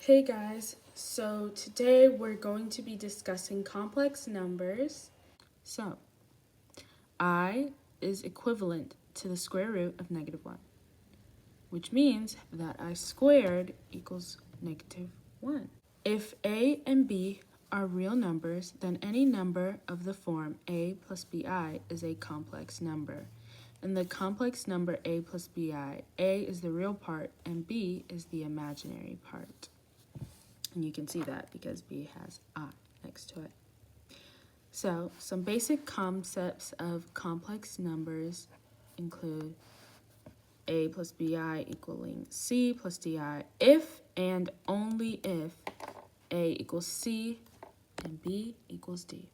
Hey guys, so today we're going to be discussing complex numbers. So, I is equivalent to the square root of -1, which means that I squared equals -1. If a and b are real numbers, then any number of the form a plus bi is a complex number. And the complex number a plus bi, a is the real part and b is the imaginary part. And you can see that because b has I next to it. So, some basic concepts of complex numbers include a plus bi equaling c plus di if and only if a equals c and b equals d.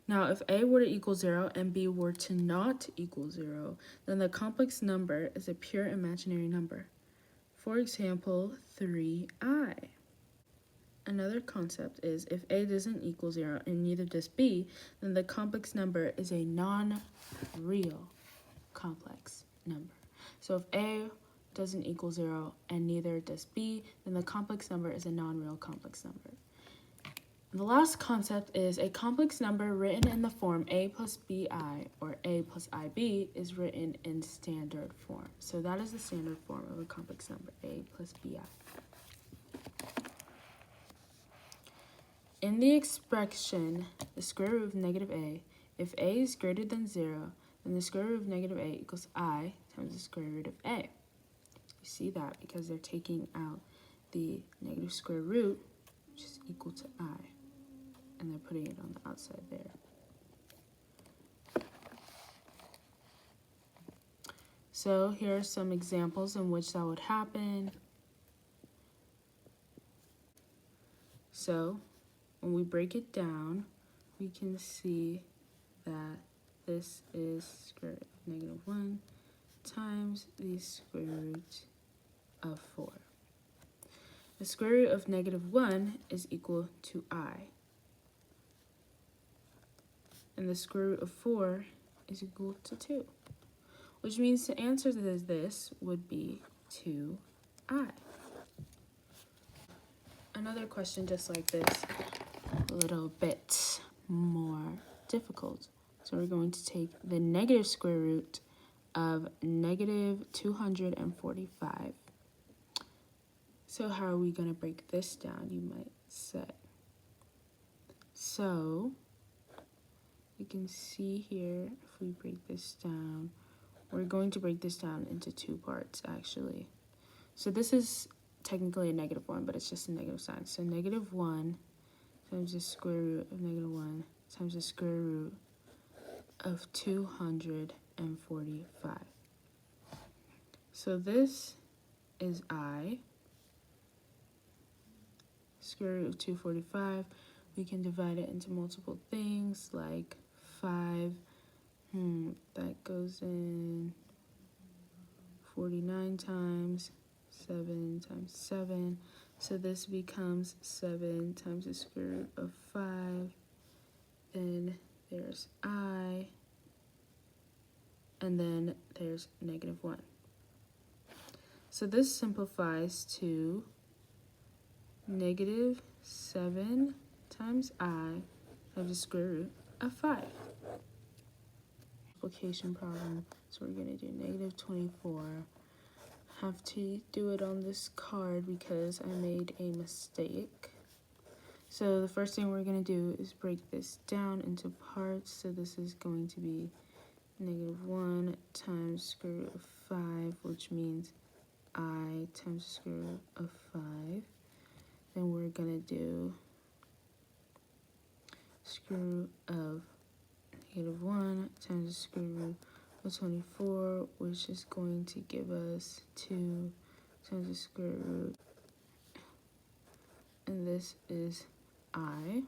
Now, if a were to equal 0 and b were to not equal 0, then the complex number is a pure imaginary number. For example, 3i. Another concept is if a doesn't equal 0 and neither does b, then the complex number is a non-real complex number. So if a doesn't equal 0 and neither does b, then the complex number is a non-real complex number. The last concept is a complex number written in the form a plus bi or a plus ib is written in standard form. So that is the standard form of a complex number, a plus bi. In the expression, the square root of -a, if a is greater than 0, then the square root of -a equals I times the square root of a. You see that because they're taking out the negative square root, which is equal to I, and they're putting it on the outside there. So here are some examples in which that would happen. So when we break it down, we can see that this is square root of -1 times the square root of 4. The square root of -1 is equal to I. And the square root of 4 is equal to 2. Which means the answer to this would be 2i. Another question just like this, a little bit more difficult. So we're going to take the negative square root of -245. So how are we going to break this down, you might say? So you can see here, if we break this down, we're going to break this down into two parts, actually. So this is technically a -1, but it's just a negative sign. So -1 times the square root of -1 times the square root of 245. So this is I. Square root of 245. We can divide it into multiple things like 5. That goes in 49 times. 7 times 7. So this becomes 7 times the square root of 5. Then there's I. And then there's -1. So this simplifies to -7 times I times the square root of 5. Multiplication problem. So we're going to do -24. Have to do it on this card because I made a mistake. So the first thing we're going to do is break this down into parts. So this is going to be -1 times square root of 5, which means I times the square root of 5. Then we're going to do square root of -1 times the square root of 24, which is going to give us 2 times the square root. And this is I.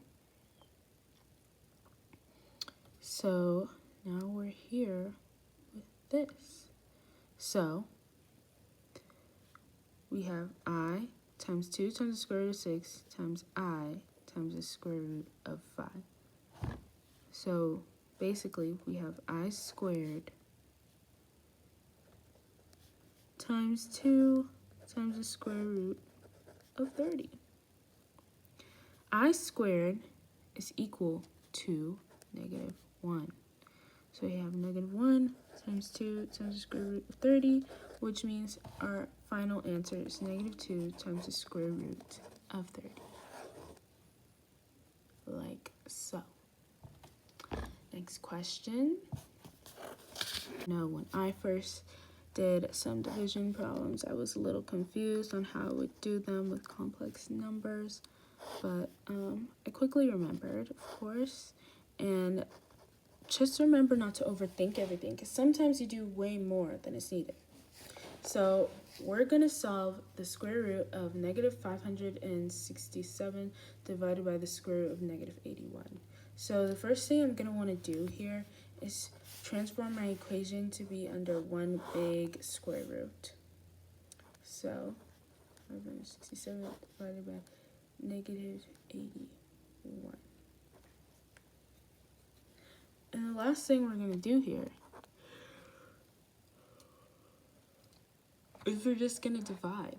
So now we're here with this. So we have I times 2 times the square root of 6 times I times the square root of 5. So basically we have I squared times 2 times the square root of 30. I squared is equal to negative 1. So we have negative 1 times 2 times the square root of 30, which means our final answer is negative 2 times the square root of 30. Like so. Next question. Now, when I first did some division problems, I was a little confused on how I would do them with complex numbers, but I quickly remembered, of course, and just remember not to overthink everything, because sometimes you do way more than is needed. So we're going to solve the square root of negative 567 divided by the square root of negative 81. So the first thing I'm going to want to do here is transform my equation to be under one big square root. So 567 divided by negative 81. And the last thing we're going to do here is we're just going to divide.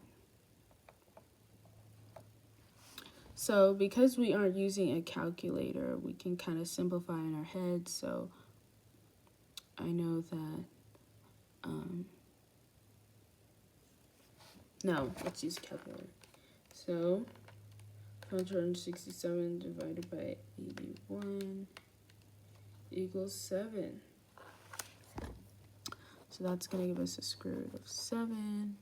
So because we aren't using a calculator, we can kind of simplify in our heads. So I know that, no, let's use a calculator. So 167 divided by 81 equals 7. So that's going to give us a square root of 7.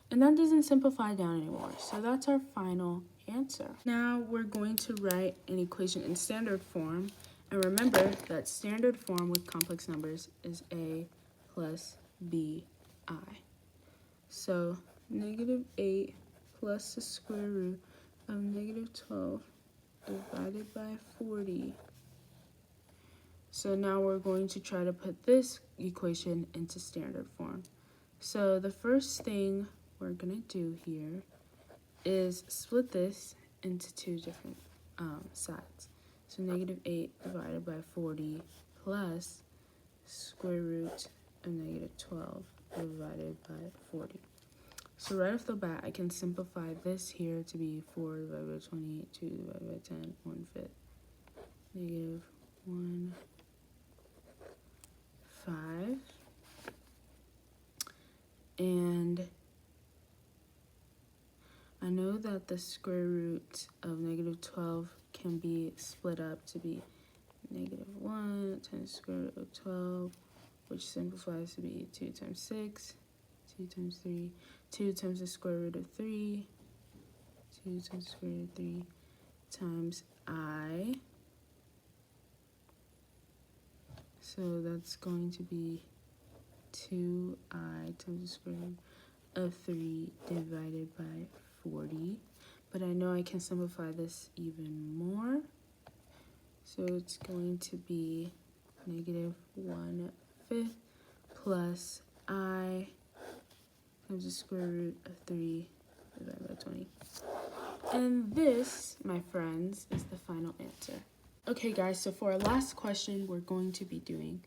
And that doesn't simplify down anymore. So that's our final answer. Now we're going to write an equation in standard form. And remember that standard form with complex numbers is a plus bi. So negative 8 plus the square root of negative 12 divided by 40. So now we're going to try to put this equation into standard form. So the first thing we're going to do here is split this into two different sides. So negative 8 divided by 40 plus square root of negative 12 divided by 40. So right off the bat, I can simplify this here to be 4 divided by 28, 2 divided by 10, 1/5. Negative 1, 5. And I know that the square root of negative 12 can be split up to be negative 1 times the square root of 12, which simplifies to be 2 times 6, 2 times 3, 2 times the square root of 3, 2 times the square root of 3 times I. So that's going to be 2I times the square root of 3 divided by 40. But I know I can simplify this even more. So it's going to be negative 1/5 plus I times the square root of 3 divided by 20. And this, my friends, is the final answer. Okay guys, so for our last question, we're going to be doing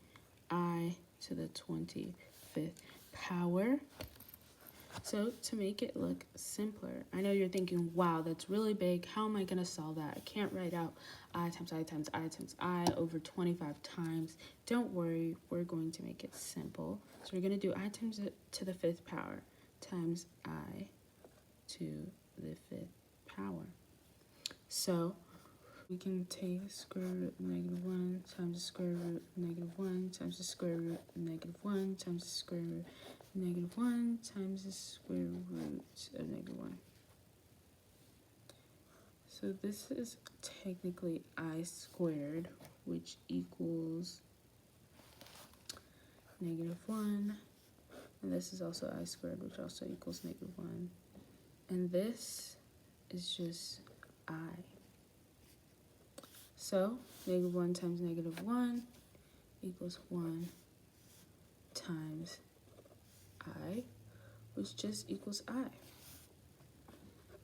I to the 25th power. So to make it look simpler, I know you're thinking, wow, that's really big. How am I going to solve that? I can't write out I times I times I times I over 25 times. Don't worry, we're going to make it simple. So we're going to do I times it to the 5th power times I to the 5th power. So we can take the square root of negative 1 times the square root of negative 1 times the square root of negative 1 times the square root of negative 1 times the square root of negative 1. So this is technically I squared, which equals negative 1. And this is also I squared, which also equals negative 1. And this is just I. So negative 1 times negative 1 equals 1 times I, which just equals I.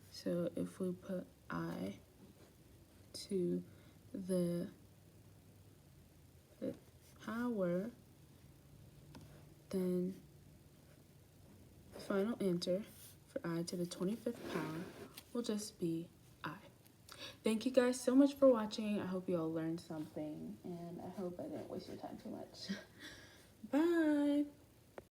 So if we put I to the 5th power, then the final answer for I to the 25th power will just be I. Thank you guys so much for watching. I hope you all learned something, and I hope I didn't waste your time too much. Bye.